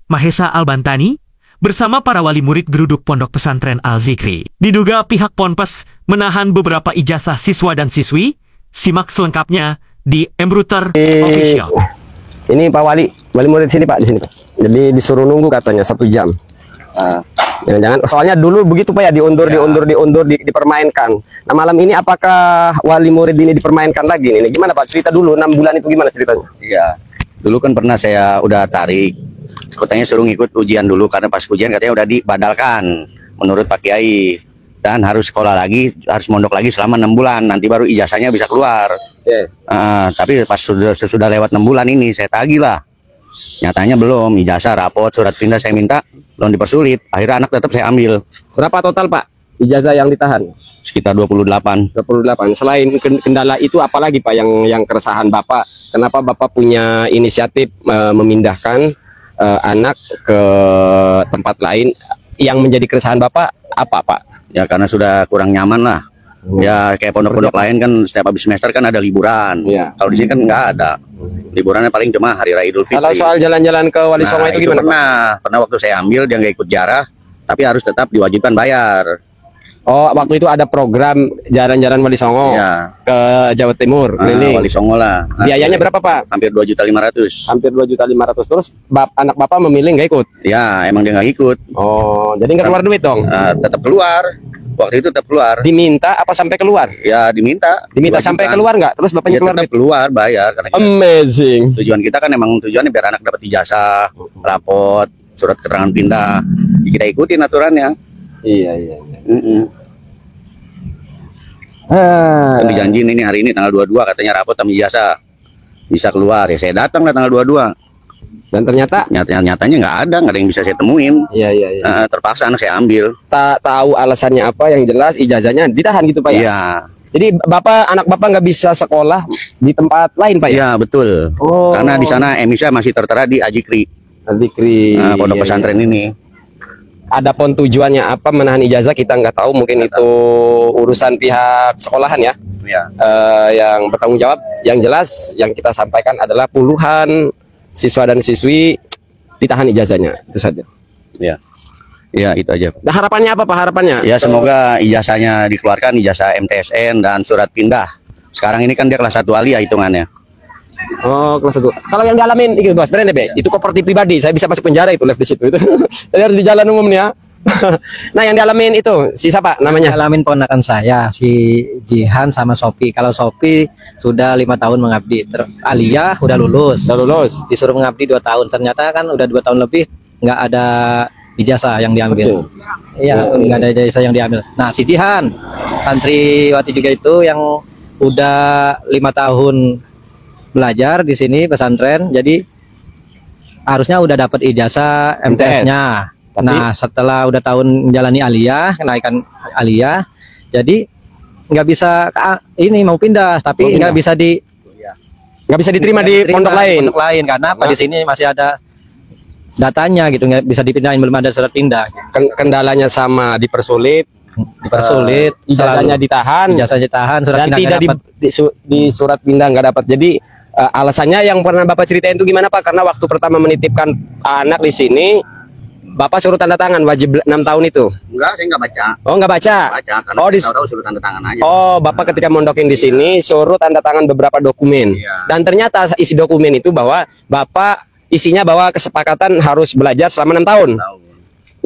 Mahesa Albantani, bersama para wali murid geruduk Pondok Pesantren Al-Zikri. Diduga pihak Ponpes menahan beberapa ijazah siswa dan siswi. Simak selengkapnya di Embruter Official. Ini Pak Wali murid sini Pak, di sini Pak. Jadi disuruh nunggu katanya 1 jam. Jangan-jangan, soalnya dulu begitu Pak ya, diundur, dipermainkan. Nah malam ini apakah wali murid ini dipermainkan lagi nih? Gimana Pak? Cerita dulu 6 bulan itu gimana ceritanya? Iya, dulu kan pernah saya udah tarik. Katanya suruh ngikut ujian dulu, karena pas ujian katanya udah dibadalkan menurut Pak Kiai. Dan harus sekolah lagi, harus mondok lagi selama 6 bulan, nanti baru ijazahnya bisa keluar. Tapi pas sudah lewat 6 bulan ini saya tagih lah. Nyatanya belum, ijazah, rapot, surat pindah saya minta, belum dipersulit. Akhirnya anak tetap saya ambil. Berapa total Pak ijazah yang ditahan? Sekitar 28. 28. Selain kendala itu apalagi Pak yang keresahan Bapak? Kenapa Bapak punya inisiatif memindahkan anak ke tempat lain? Yang menjadi keresahan Bapak apa Pak? Ya karena sudah kurang nyaman lah. Ya kayak pondok-pondok lain kan setiap habis semester kan ada liburan. Kalau di sini kan nggak ada. Liburannya paling cuma hari raya Idul Fitri. Kalau soal jalan-jalan ke Wali Songo itu gimana? Pernah waktu saya ambil dia nggak ikut jarah, tapi harus tetap diwajibkan bayar. Oh, waktu itu ada program jalan-jalan Wali Songo ke Jawa Timur, keliling. Wali Songo lah. Biayanya berapa Pak? Hampir 2.500.000. Hampir 2.500.000. Terus anak Bapak memilih nggak ikut? Ya, emang dia nggak ikut. Oh, jadi nggak keluar duit dong? Tetap keluar. Waktu itu tetap keluar. Diminta apa sampai keluar? Ya diminta. Diminta sampai keluar nggak? Terus bapaknya keluar? Tetap keluar, bayar. Karena amazing. Tujuan kita kan emang tujuannya biar anak dapat ijazah, rapot, surat keterangan pindah. Kita ikutin aturannya. Iya. Kan dijanjiin ini hari ini tanggal 22 katanya rapot sama ijazah bisa keluar. Ya saya datang lah tanggal 22. Dan nyatanya nggak ada yang bisa saya temuin. Iya. Terpaksa anak saya ambil. Tak tahu alasannya apa, yang jelas ijazahnya ditahan gitu Pak ya? Iya. Jadi anak Bapak nggak bisa sekolah di tempat lain Pak ya? Iya betul. Karena di sana emisnya masih tertera di Al-Zikri. Pondok pesantren ini. Adapun tujuannya apa menahan ijazah kita nggak tahu, mungkin itu urusan pihak sekolahan ya. Yang bertanggung jawab. Yang jelas yang kita sampaikan adalah puluhan siswa dan siswi ditahan ijazahnya, itu saja. Ya itu aja. Nah, harapannya apa Pak? Harapannya? Ya semoga ijazahnya dikeluarkan, ijazah MTSN dan surat pindah. Sekarang ini kan dia kelas 1 aliyah hitungannya. Oh, kelas 1. Kalau yang dialamin itu Bos, bener Be, itu properti pribadi. Saya bisa masuk penjara itu live di situ itu. Jadi harus di jalan umum nih ya. Nah, yang dialamin itu si siapa namanya? Alamin ponakan saya, si Jihan sama Sopi. Kalau Sopi sudah 5 tahun mengabdi. Aliyah udah lulus. Disuruh mengabdi 2 tahun. Ternyata kan udah 2 tahun lebih nggak ada ijazah yang diambil. Iya, nggak ada ijazah yang diambil. Nah, si Jihan, santriwati juga itu yang udah 5 tahun belajar di sini pesantren. Jadi harusnya udah dapat ijazah MTS-nya. Nah setelah udah tahun menjalani aliyah, kenaikan aliyah, jadi nggak bisa ini mau pindah, tapi nggak bisa diterima di pondok lain. Karena apa, di sini masih ada datanya gitu, nggak bisa dipindahin, belum ada surat pindah. Kendalanya sama, dipersulit, ijazahnya ditahan, surat dan tidak di surat pindah nggak dapat. Jadi alasannya yang pernah Bapak ceritain itu gimana Pak? Karena waktu pertama menitipkan anak di sini, Bapak suruh tanda tangan wajib 6 tahun itu? Enggak, saya nggak baca. Oh, nggak baca? Karena tahu suruh tanda tangan aja. Oh, Bapak ketika mondokin di sini suruh tanda tangan beberapa dokumen. Dan ternyata isi dokumen itu bahwa Bapak isinya bahwa kesepakatan harus belajar selama 6 tahun.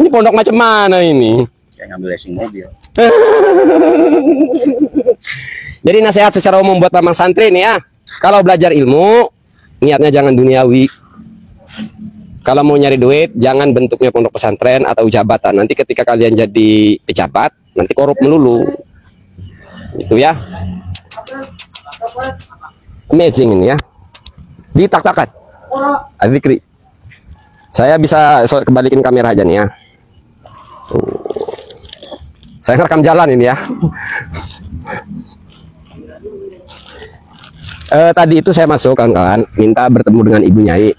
Ini pondok macam mana ini? Saya ngambil racing mobil. Jadi nasihat secara umum buat Mamang santri nih ya. Kalau belajar ilmu, niatnya jangan duniawi. Kalau mau nyari duit, jangan bentuknya pondok pesantren atau jabatan. Nanti ketika kalian jadi pejabat, nanti korup melulu. Itu ya. Amazing ini ya. Ditak-takan. Al-Zikri. Saya bisa kebalikin kamera aja nih ya. Saya rekam jalan ini ya. Tadi itu saya masuk kawan-kawan, minta bertemu dengan Ibu Nyai.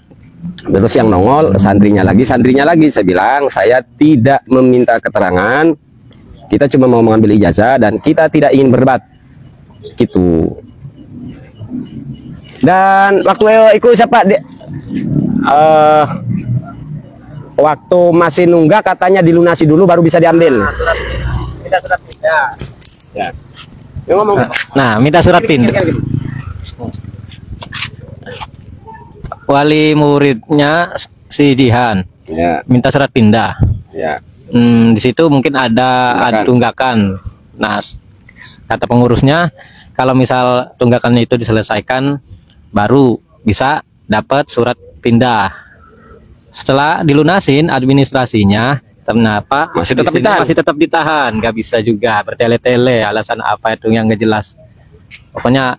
Terus yang nongol santrinya lagi. Saya bilang saya tidak meminta keterangan, kita cuma mau mengambil ijazah dan kita tidak ingin berdebat gitu. Dan waktu ikut siapa waktu masih nunggak katanya dilunasi dulu baru bisa diambil. Minta surat pindah. Ya. Yang ngomong. Nah, minta surat pindah. Wali muridnya si Jihan Ya, minta surat pindah. ya. Di situ mungkin ada tunggakan. Nah, kata pengurusnya kalau misal tunggakannya itu diselesaikan baru bisa dapat surat pindah. Setelah dilunasin administrasinya ternyata Masih tetap di sini ditahan. masih tetap ditahan, nggak bisa juga bertele-tele alasan apa itu yang nggak jelas. Pokoknya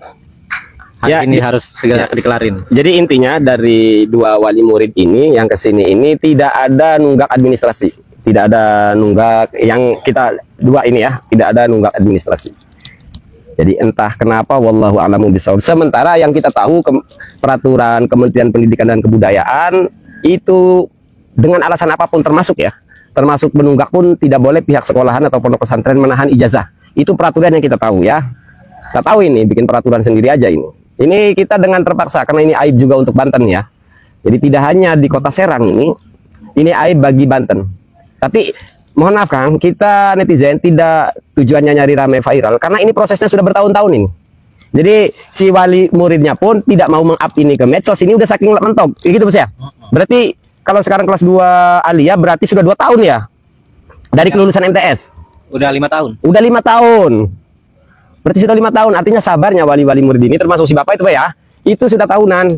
hal Ya, ini harus segera dikelarin. Jadi intinya dari dua wali murid ini yang kesini ini tidak ada nunggak administrasi, tidak ada nunggak yang kita dua ini ya, tidak ada nunggak administrasi. Jadi entah kenapa, wallahu a'lamu bishawab. Sementara yang kita tahu peraturan Kementerian Pendidikan dan Kebudayaan itu dengan alasan apapun termasuk menunggak pun tidak boleh pihak sekolahan atau pondok pesantren menahan ijazah. Itu peraturan yang kita tahu ya. Kita tahu ini bikin peraturan sendiri aja ini. Ini kita dengan terpaksa karena ini aib juga untuk Banten ya. Jadi tidak hanya di Kota Serang ini aib bagi Banten. Tapi mohon maaf Kang, kita netizen tidak tujuannya nyari rame viral karena ini prosesnya sudah bertahun-tahun ini. Jadi si wali muridnya pun tidak mau meng-up ini ke medsos, ini udah saking mentok. Gitu Bos ya. Berarti kalau sekarang kelas 2 Alia berarti sudah 2 tahun ya dari kelulusan MTS. Udah 5 tahun. Udah 5 tahun. Berarti sudah 5 tahun. Artinya sabarnya wali-wali murid ini termasuk si Bapak itu Pak ya. Itu sudah tahunan.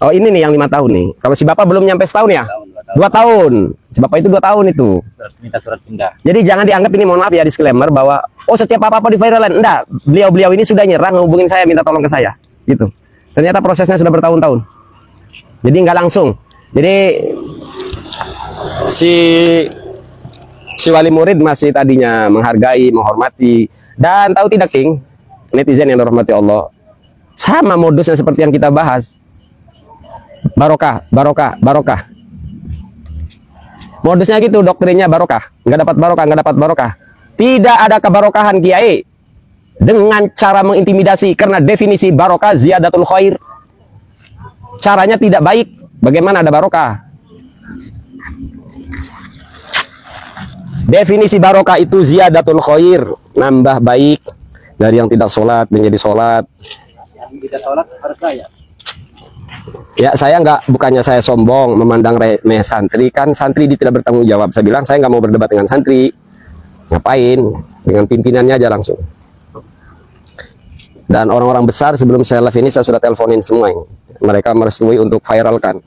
Oh ini nih yang 5 tahun nih. Kalau si Bapak belum nyampe setahun ya? 2 tahun. Si Bapak itu 2 tahun itu. Minta surat pindah. Jadi jangan dianggap ini, mohon maaf ya, disclaimer bahwa oh setiap apa-apa di viralan. Enggak. Beliau-beliau ini sudah nyerah ngehubungin saya minta tolong ke saya. Gitu. Ternyata prosesnya sudah bertahun-tahun. Jadi nggak langsung. Jadi si wali murid masih tadinya menghargai, menghormati, dan tahu tidak King, netizen yang dirahmati Allah, sama modusnya seperti yang kita bahas. Barokah, barokah, barokah. Modusnya gitu, doktrinnya barokah. Nggak dapat barokah, nggak dapat barokah. Tidak ada kebarokahan Kiai dengan cara mengintimidasi, karena definisi barokah ziyadatul khair. Caranya tidak baik. Bagaimana ada barokah? Definisi barokah itu ziyadatul khair, nambah baik dari yang tidak sholat menjadi sholat. Yang tidak sholat harus bayar. Ya saya bukannya saya sombong memandang remeh santri, kan santri tidak bertanggung jawab. Saya bilang saya nggak mau berdebat dengan santri, ngapain, dengan pimpinannya aja langsung. Dan orang-orang besar sebelum saya live ini saya sudah teleponin semua, mereka merestui untuk viralkan.